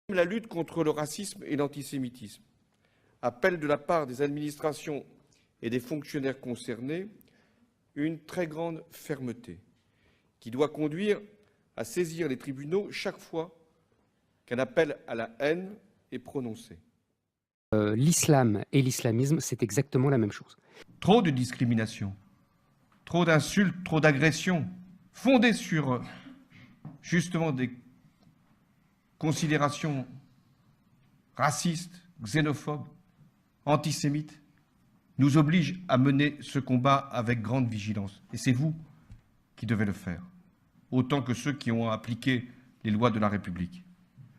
La lutte contre le racisme et l'antisémitisme appelle de la part des administrations et des fonctionnaires concernés une très grande fermeté qui doit conduire à saisir les tribunaux chaque fois qu'un appel à la haine est prononcé. L'islam et l'islamisme, c'est exactement la même chose. Trop de discrimination, trop d'insultes, trop d'agressions, fondées sur justement des considérations racistes, xénophobes, antisémites, nous obligent à mener ce combat avec grande vigilance. Et c'est vous qui devez le faire, autant que ceux qui ont appliqué les lois de la République.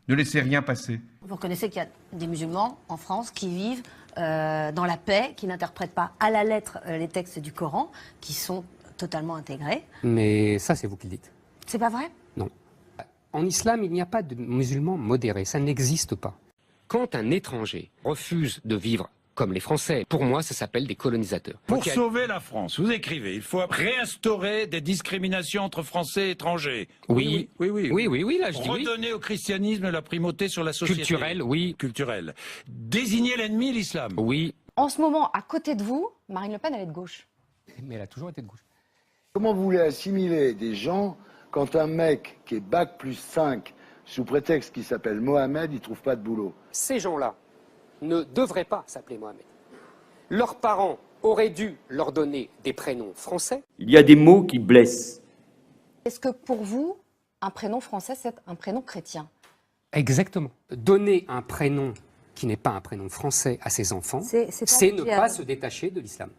Ne laissez rien passer. Vous reconnaissez qu'il y a des musulmans en France qui vivent dans la paix, qui n'interprètent pas à la lettre les textes du Coran, qui sont totalement intégrés. Mais ça, c'est vous qui le dites. C'est pas vrai? Non. En islam, il n'y a pas de musulmans modérés. Ça n'existe pas. Quand un étranger refuse de vivre comme les Français, pour moi, ça s'appelle des colonisateurs. Pour sauver la France, vous écrivez, il faut réinstaurer des discriminations entre Français et étrangers. Oui, là, je dis oui. Redonner au christianisme la primauté sur la société. Culturel, oui. Culturel. Désigner l'ennemi, l'islam. Oui. En ce moment, à côté de vous, Marine Le Pen, elle est de gauche. Mais elle a toujours été de gauche. Comment vous voulez assimiler des gens quand un mec qui est bac+5 sous prétexte qu'il s'appelle Mohamed, il ne trouve pas de boulot? Ces gens-là ne devraient pas s'appeler Mohamed. Leurs parents auraient dû leur donner des prénoms français. Il y a des mots qui blessent. Est-ce que pour vous, un prénom français, c'est un prénom chrétien? Exactement. Donner un prénom qui n'est pas un prénom français à ses enfants, c'est ne pas se détacher de l'islam.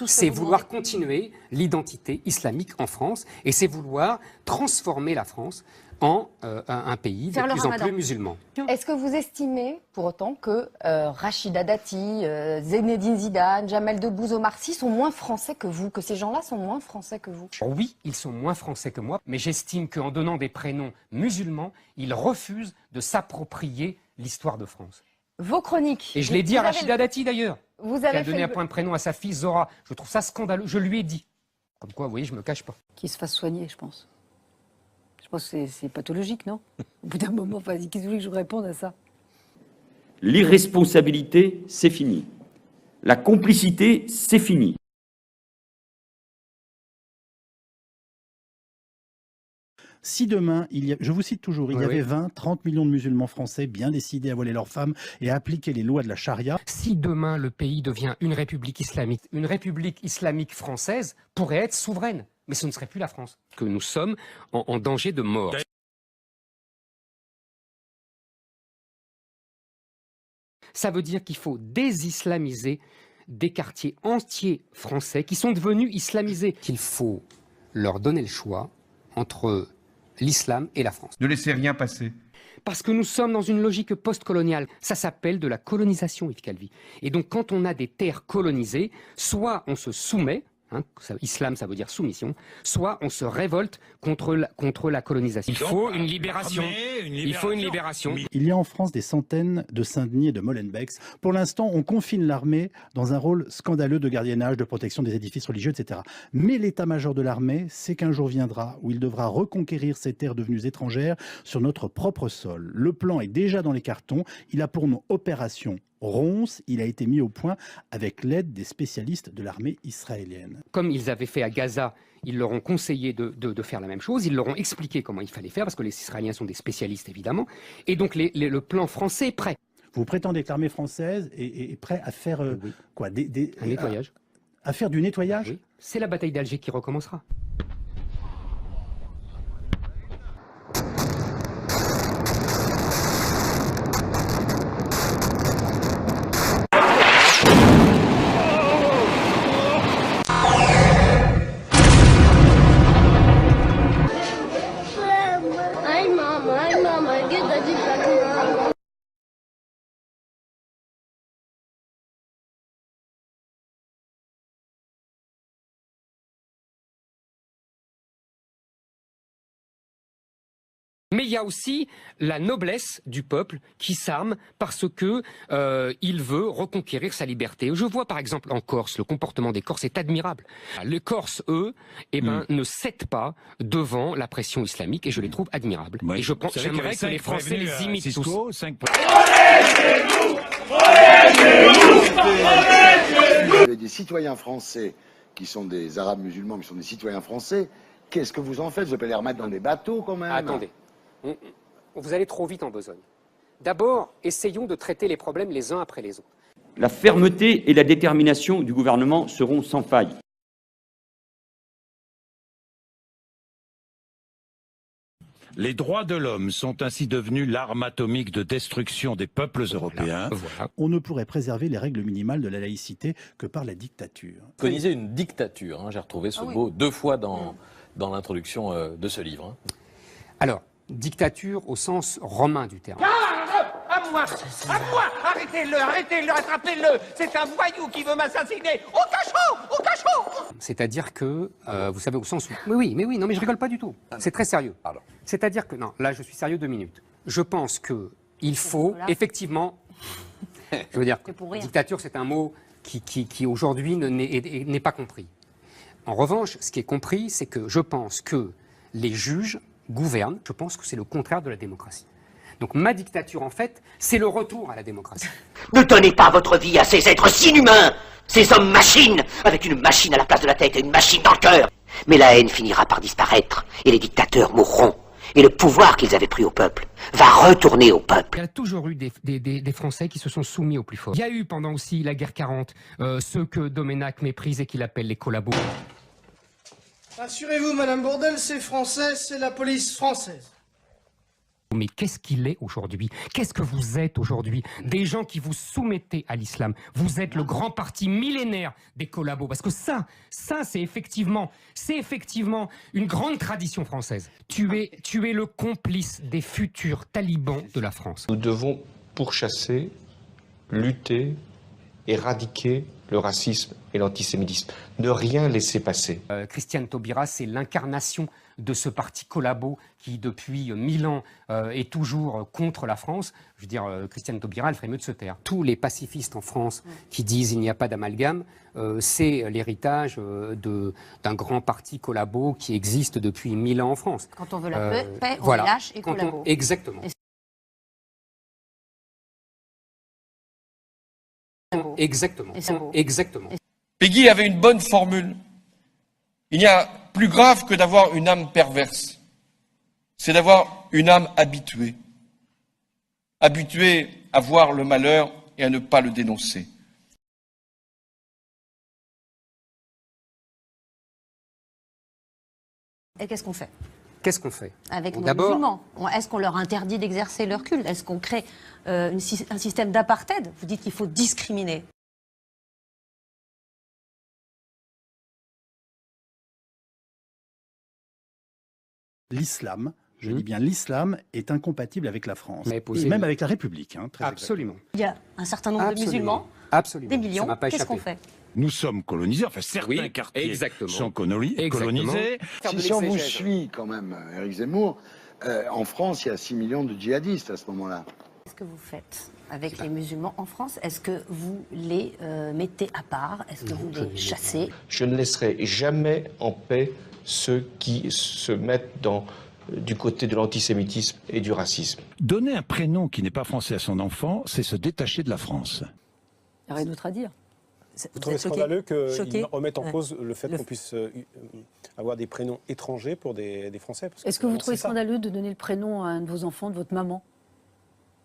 C'est vouloir continuer l'identité islamique en France et c'est vouloir transformer la France en un pays de plus en plus musulman. Est-ce que vous estimez pour autant que Rachida Dati, Zinedine Zidane, Jamel Debbouze, Omar Sy sont moins français que vous, que ces gens-là sont moins français que vous? Oui, ils sont moins français que moi, mais j'estime qu'en donnant des prénoms musulmans, ils refusent de s'approprier l'histoire de France. Vos chroniques. Et je l'ai dit à Rachida Dati d'ailleurs. Vous qui a avez donné un point de prénom à sa fille Zora. Je trouve ça scandaleux. Je lui ai dit. Comme quoi, vous voyez, je me cache pas. Qu'il se fasse soigner, je pense. Je pense que c'est pathologique, non? Au bout d'un moment, qu'est-ce que vous voulez que je réponde à ça? L'irresponsabilité, c'est fini. La complicité, c'est fini. Si demain, je vous cite toujours, il y avait 20, 30 millions de musulmans français bien décidés à voler leurs femmes et à appliquer les lois de la charia. Si demain le pays devient une république islamique française pourrait être souveraine, mais ce ne serait plus la France. Que nous sommes en danger de mort. Ça veut dire qu'il faut désislamiser des quartiers entiers français qui sont devenus islamisés. Qu'il faut leur donner le choix entre l'islam et la France. Ne laissez rien passer. Parce que nous sommes dans une logique post-coloniale. Ça s'appelle de la colonisation, Yves Calvi. Et donc, quand on a des terres colonisées, soit on se soumet, islam, ça veut dire soumission, soit on se révolte contre la colonisation. Il faut une libération. Il faut une libération. Il y a en France des centaines de Saint-Denis et de Molenbeek. Pour l'instant, on confine l'armée dans un rôle scandaleux de gardiennage, de protection des édifices religieux, etc. Mais l'état-major de l'armée sait qu'un jour viendra où il devra reconquérir ces terres devenues étrangères sur notre propre sol. Le plan est déjà dans les cartons. Il a pour nom Opération Ronce, il a été mis au point avec l'aide des spécialistes de l'armée israélienne. Comme ils avaient fait à Gaza, ils leur ont conseillé de faire la même chose, ils leur ont expliqué comment il fallait faire, parce que les Israéliens sont des spécialistes évidemment, et donc le plan français est prêt. Vous prétendez que l'armée française est prête à faire quoi, un nettoyage. À faire du nettoyage? Oui. C'est la bataille d'Alger qui recommencera. Mais il y a aussi la noblesse du peuple qui s'arme parce que il veut reconquérir sa liberté. Je vois par exemple en Corse, le comportement des Corses est admirable. Les Corses, eux, ne cèdent pas devant la pression islamique et je les trouve admirables. Ouais. Et j'aimerais que les Français les imitent tous. Vous avez des citoyens français qui sont des Arabes musulmans, qui sont des citoyens français. Qu'est-ce que vous en faites? Vous allez les remettre dans des bateaux quand même? Attendez. Vous allez trop vite en besogne. D'abord, essayons de traiter les problèmes les uns après les autres. La fermeté et la détermination du gouvernement seront sans faille. Les droits de l'homme sont ainsi devenus l'arme atomique de destruction des peuples européens. Voilà. On ne pourrait préserver les règles minimales de la laïcité que par la dictature. Préconiser une dictature, hein, j'ai retrouvé ce mot 2 fois dans l'introduction de ce livre. Hein. Alors, dictature au sens romain du terme. À moi! Arrêtez-le, attrapez-le! C'est un voyou qui veut m'assassiner! Au cachot! C'est-à-dire que, vous savez, au sens où... Oui, non, mais je rigole pas du tout. C'est très sérieux. C'est-à-dire que, non, là, je suis sérieux 2 minutes. Je pense que il faut, effectivement... Je veux dire, dictature, c'est un mot qui aujourd'hui n'est pas compris. En revanche, ce qui est compris, c'est que je pense que les juges gouvernent. Je pense que c'est le contraire de la démocratie. Donc ma dictature, en fait, c'est le retour à la démocratie. Ne donnez pas votre vie à ces êtres inhumains, ces hommes-machines, avec une machine à la place de la tête et une machine dans le cœur. Mais la haine finira par disparaître, et les dictateurs mourront. Et le pouvoir qu'ils avaient pris au peuple va retourner au peuple. Il y a toujours eu des Français qui se sont soumis au plus fort. Il y a eu pendant aussi la guerre 40 ceux que Doménac méprise et qu'il appelle les collabos. Rassurez-vous, Madame Bourdelle, c'est français, c'est la police française. Mais qu'est-ce qu'il est aujourd'hui? Qu'est-ce que vous êtes aujourd'hui? Des gens qui vous soumettez à l'islam. Vous êtes le grand parti millénaire des collabos. Parce que ça c'est effectivement une grande tradition française. Tu es le complice des futurs talibans de la France. Nous devons pourchasser, lutter, éradiquer le racisme et l'antisémitisme. Ne rien laisser passer. Christiane Taubira, c'est l'incarnation de ce parti collabo qui, depuis 1000 ans, est toujours contre la France. Je veux dire, Christiane Taubira, elle ferait mieux de se taire. Tous les pacifistes en France qui disent il n'y a pas d'amalgame, c'est l'héritage d'un grand parti collabo qui existe depuis 1000 ans en France. Quand on veut la paix, on voilà. lâche et collabo. Exactement. Exactement. Péguy avait une bonne formule. Il n'y a plus grave que d'avoir une âme perverse. C'est d'avoir une âme habituée. Habituée à voir le malheur et à ne pas le dénoncer. Et qu'est-ce qu'on fait? Qu'est-ce qu'on fait? Avec nos musulmans. Est-ce qu'on leur interdit d'exercer leur culte? Est-ce qu'on crée un système d'apartheid? Vous dites qu'il faut discriminer. L'islam, je dis bien l'islam, est incompatible avec la France. Et même avec la République. Hein, très Absolument. Il y a un certain nombre de musulmans, des millions. Qu'est-ce qu'on fait? Nous sommes colonisés, enfin certains quartiers sont colonisés. Si on vous suit quand même, Éric Zemmour, en France, il y a 6 millions de djihadistes à ce moment-là. Qu'est-ce que vous faites avec les musulmans en France? Est-ce que vous les mettez à part? Est-ce que vous les chassez? Je ne laisserai jamais en paix ceux qui se mettent du côté de l'antisémitisme et du racisme. Donner un prénom qui n'est pas français à son enfant, c'est se détacher de la France. Il n'y a rien d'autre à dire. Vous trouvez scandaleux qu'ils remettent en cause le fait qu'on puisse avoir des prénoms étrangers pour des Français? Est-ce que vous trouvez scandaleux de donner le prénom à un de vos enfants, de votre maman?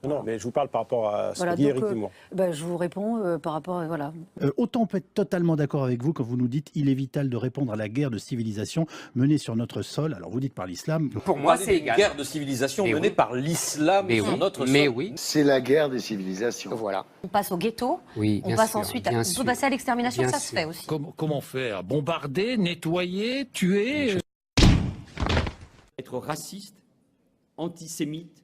Non, mais je vous parle par rapport à ce que dit Éric Zemmour. Je vous réponds par rapport à... Voilà. Autant on peut être totalement d'accord avec vous quand vous nous dites il est vital de répondre à la guerre de civilisation menée sur notre sol. Alors vous dites par l'islam. Pour moi, c'est égal. Guerre de civilisation menée par l'islam sur notre sol. Mais oui. C'est la guerre des civilisations. Voilà. On passe au ghetto, oui, on passe ensuite, on peut passer à l'extermination, ça se fait aussi. Comment faire? Bombarder, nettoyer, tuer? Être raciste, antisémite,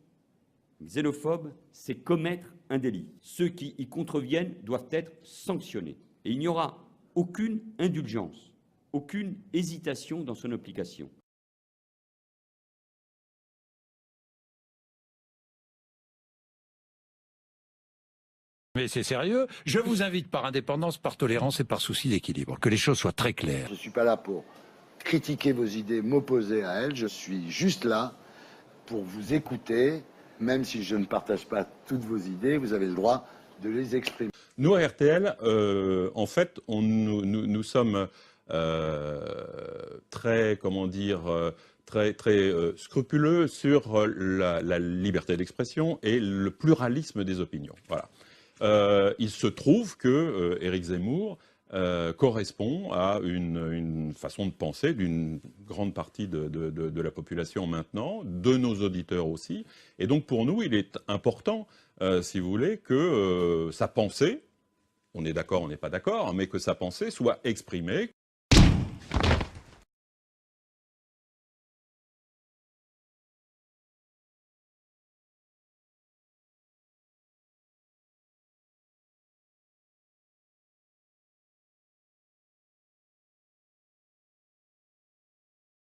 xénophobe, c'est commettre un délit. Ceux qui y contreviennent doivent être sanctionnés. Et il n'y aura aucune indulgence, aucune hésitation dans son application. Mais c'est sérieux. Je vous invite par indépendance, par tolérance et par souci d'équilibre. Que les choses soient très claires. Je ne suis pas là pour critiquer vos idées, m'opposer à elles. Je suis juste là pour vous écouter. Même si je ne partage pas toutes vos idées, vous avez le droit de les exprimer. Nous, à RTL, en fait, nous sommes très, comment dire, très scrupuleux sur la liberté d'expression et le pluralisme des opinions. Voilà. Il se trouve que Éric Zemmour correspond à une façon de penser d'une grande partie de la population maintenant, de nos auditeurs aussi. Et donc pour nous, il est important, si vous voulez, que sa pensée, on est d'accord, on n'est pas d'accord, mais que sa pensée soit exprimée.